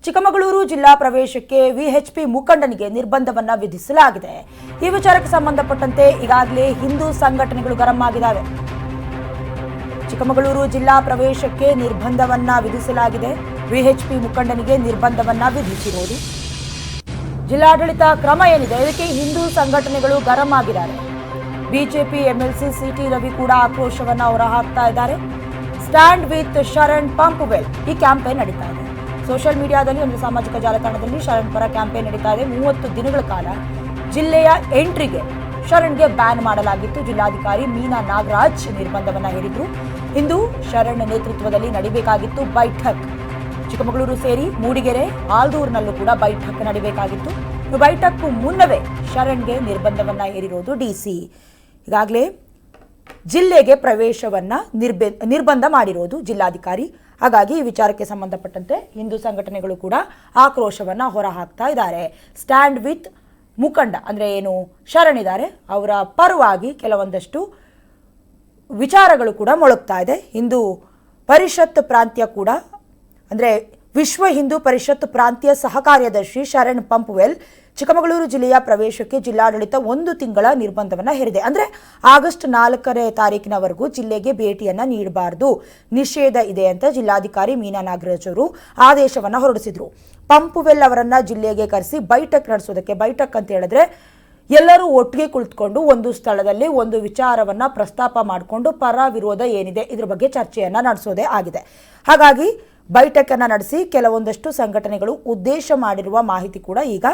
ಚಿಕ್ಕಮಗಳೂರು ಜಿಲ್ಲಾ ಪ್ರವೇಶಕ್ಕೆ ವಿಎಚ್ಪಿ ಮುಖಂಡನಿಗೆ ನಿರ್ಬಂಧವನ್ನ ವಿಧಿಸಲಾಗಿದೆ. ಈ ವಿಚಾರಕ್ಕೆ ಸಂಬಂಧಪಟ್ಟಂತೆ ಈಗಾಗಲೇ ಹಿಂದೂ ಸಂಘಟನೆಗಳು ಗರಂ ಆಗಿದ್ದಾವೆ. ಚಿಕ್ಕಮಗಳೂರು ಜಿಲ್ಲಾ ಪ್ರವೇಶಕ್ಕೆ ನಿರ್ಬಂಧವನ್ನ ವಿಧಿಸಲಾಗಿದೆ. ವಿಎಚ್ಪಿ ಮುಖಂಡನಿಗೆ ನಿರ್ಬಂಧವನ್ನ ವಿಧಿಸಿರುವುದು ಜಿಲ್ಲಾಡಳಿತ ಕ್ರಮ ಏನಿದೆ ಇದಕ್ಕೆ ಹಿಂದೂ ಸಂಘಟನೆಗಳು ಗರಂ ಆಗಿದ್ದಾರೆ. ಬಿಜೆಪಿ ಎಂಎಲ್ಸಿ ಸಿಟಿ ರವಿ ಕೂಡ ಆಕ್ರೋಶವನ್ನ ಹೊರಹಾಕ್ತಾ ಇದ್ದಾರೆ. Stand with Sharan pump well ಈ ಕ್ಯಾಂಪೇನ್ ನಡೀತಾ ಇದೆ. ಸೋಷಿಯಲ್ ಮೀಡಿಯಾದಲ್ಲಿ ಒಂದು ಸಾಮಾಜಿಕ ಜಾಲತಾಣದಲ್ಲಿ ಶರಣ್ ಪರ ಕ್ಯಾಂಪೇನ್ ನಡೀತಾ ಇದೆ. 30 ದಿನಗಳ ಕಾಲ ಜಿಲ್ಲೆಯ ಎಂಟ್ರಿಗೆ ಶರಣ್ಗೆ ಬ್ಯಾನ್ ಮಾಡಲಾಗಿತ್ತು. ಜಿಲ್ಲಾಧಿಕಾರಿ ಮೀನಾ ನಾಗರಾಜ್ ನಿರ್ಬಂಧವನ್ನ ಹೇರಿದ್ರು. ಇಂದು ಶರಣ್ ನೇತೃತ್ವದಲ್ಲಿ ನಡೀಬೇಕಾಗಿತ್ತು ಬೈಠಕ್. ಚಿಕ್ಕಮಗಳೂರು ಸೇರಿ ಮೂಡಿಗೆರೆ, ಆಲ್ದೂರಿನಲ್ಲೂ ಕೂಡ ಬೈಠಕ್ ನಡೀಬೇಕಾಗಿತ್ತು. ಬೈಠಕ್ ಮುನ್ನವೇ ಶರಣ್ಗೆ ನಿರ್ಬಂಧವನ್ನ ಹೇರಿರೋದು ಡಿಸಿ. ಈಗಾಗಲೇ ಜಿಲ್ಲೆಗೆ ಪ್ರವೇಶವನ್ನ ನಿರ್ಬಂಧ ಮಾಡಿರೋದು ಜಿಲ್ಲಾಧಿಕಾರಿ. ಹಾಗಾಗಿ ಈ ವಿಚಾರಕ್ಕೆ ಸಂಬಂಧಪಟ್ಟಂತೆ ಹಿಂದೂ ಸಂಘಟನೆಗಳು ಕೂಡ ಆಕ್ರೋಶವನ್ನ ಹೊರಹಾಕ್ತಾ ಇದ್ದಾರೆ. ಸ್ಟ್ಯಾಂಡ್ ವಿತ್ ಮುಖಂಡ ಅಂದ್ರೆ ಏನು ಶರಣ್ ಇದ್ದಾರೆ ಅವರ ಪರವಾಗಿ ಕೆಲವೊಂದಷ್ಟು ವಿಚಾರಗಳು ಕೂಡ ಮೊಳಗ್ತಾ ಇದೆ. ಹಿಂದೂ ಪರಿಷತ್ ಪ್ರಾಂತ್ಯ ಕೂಡ ಅಂದರೆ ವಿಶ್ವ ಹಿಂದೂ ಪರಿಷತ್ ಪ್ರಾಂತ್ಯ ಸಹ ಕಾರ್ಯದರ್ಶಿ ಶರಣ್ ಪಂಪ್ವೆಲ್ ಚಿಕ್ಕಮಗಳೂರು ಜಿಲ್ಲೆಯ ಪ್ರವೇಶಕ್ಕೆ ಜಿಲ್ಲಾಡಳಿತ 1 ತಿಂಗಳ ನಿರ್ಬಂಧವನ್ನು ಹೇರಿದೆ. ಅಂದರೆ ಆಗಸ್ಟ್ 4ನೇ ತಾರೀಕಿನವರೆಗೂ ಜಿಲ್ಲೆಗೆ ಭೇಟಿಯನ್ನು ನೀಡಬಾರದು, ನಿಷೇಧ ಇದೆ ಅಂತ ಜಿಲ್ಲಾಧಿಕಾರಿ ಮೀನಾ ನಾಗರಾಜ್ ಅವರು ಆದೇಶವನ್ನು ಹೊರಡಿಸಿದ್ರು. ಪಂಪ್ವೆಲ್ ಅವರನ್ನ ಜಿಲ್ಲೆಗೆ ಕರೆಸಿ ಬೈಠಕ್ ನಡೆಸೋದಕ್ಕೆ, ಬೈಠಕ್ ಅಂತ ಹೇಳಿದ್ರೆ ಎಲ್ಲರೂ ಒಟ್ಟಿಗೆ ಕುಳಿತುಕೊಂಡು ಒಂದು ಸ್ಥಳದಲ್ಲಿ ಒಂದು ವಿಚಾರವನ್ನ ಪ್ರಸ್ತಾಪ ಮಾಡಿಕೊಂಡು ಪರ ವಿರೋಧ ಏನಿದೆ ಇದ್ರ ಬಗ್ಗೆ ಚರ್ಚೆಯನ್ನ ನಡೆಸೋದೇ ಆಗಿದೆ. ಹಾಗಾಗಿ ಬೈಠಕ್ ಅನ್ನ ನಡೆಸಿ ಕೆಲವೊಂದಷ್ಟು ಸಂಘಟನೆಗಳು ಉದ್ದೇಶ ಮಾಡಿರುವ ಮಾಹಿತಿ ಕೂಡ ಈಗ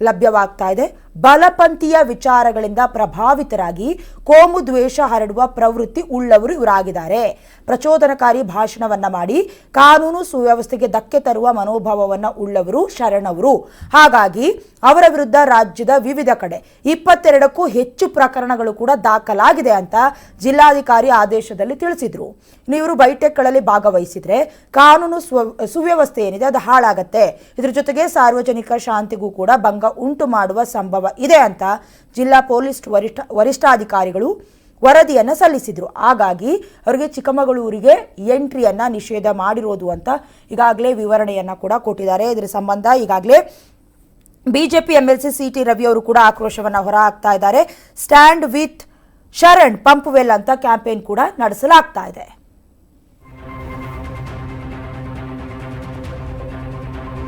ಲಭ್ಯವಾಗ್ತಾ ಇದೆ. ಬಲಪಂಥೀಯ ವಿಚಾರಗಳಿಂದ ಪ್ರಭಾವಿತರಾಗಿ ಕೋಮು ದ್ವೇಷ ಹರಡುವ ಪ್ರವೃತ್ತಿ ಉಳ್ಳವರು ಇವರಾಗಿದ್ದಾರೆ. ಪ್ರಚೋದನಕಾರಿ ಭಾಷಣವನ್ನ ಮಾಡಿ ಕಾನೂನು ಸುವ್ಯವಸ್ಥೆಗೆ ಧಕ್ಕೆ ತರುವ ಮನೋಭಾವವನ್ನ ಉಳ್ಳವರು ಶರಣವರು. ಹಾಗಾಗಿ ಅವರ ವಿರುದ್ಧ ರಾಜ್ಯದ ವಿವಿಧ ಕಡೆ 22ಕ್ಕೂ ಹೆಚ್ಚು ಪ್ರಕರಣಗಳು ಕೂಡ ದಾಖಲಾಗಿದೆ ಅಂತ ಜಿಲ್ಲಾಧಿಕಾರಿ ಆದೇಶದಲ್ಲಿ ತಿಳಿಸಿದ್ರು. ಇವರು ಬೈಠಕ್ಗಳಲ್ಲಿ ಭಾಗವಹಿಸಿದ್ರೆ ಕಾನೂನು ಸುವ್ಯವಸ್ಥೆ ಏನಿದೆ ಅದು ಹಾಳಾಗತ್ತೆ. ಇದ್ರ ಜೊತೆಗೆ ಸಾರ್ವಜನಿಕ ಶಾಂತಿಗೂ ಕೂಡ ಭಂಗ ಉಂಟು ಮಾಡುವ ಸಂಭವ ಇದೆ ಅಂತ ಜಿಲ್ಲಾ ಪೊಲೀಸ್ ವರಿಷ್ಠಾಧಿಕಾರಿಗಳು ವರದಿಯನ್ನು ಸಲ್ಲಿಸಿದ್ರು. ಹಾಗಾಗಿ ಅವರಿಗೆ ಚಿಕ್ಕಮಗಳೂರಿಗೆ ಎಂಟ್ರಿಯನ್ನ ನಿಷೇಧ ಮಾಡಿರೋದು ಅಂತ ಈಗಾಗಲೇ ವಿವರಣೆಯನ್ನ ಕೂಡ ಕೊಟ್ಟಿದ್ದಾರೆ. ಇದರ ಸಂಬಂಧ ಈಗಾಗಲೇ ಬಿಜೆಪಿ ಎಂಎಲ್ಸಿ ಸಿಟಿ ರವಿ ಅವರು ಕೂಡ ಆಕ್ರೋಶವನ್ನ ಹೊರಹಾಕ್ತಾ ಇದ್ದಾರೆ. ಸ್ಟ್ಯಾಂಡ್ ವಿತ್ ಶರಣ್ ಪಂಪ್ವೆಲ್ ಅಂತ ಕ್ಯಾಂಪೇನ್ ಕೂಡ ನಡೆಸಲಾಗ್ತಾ ಇದೆ.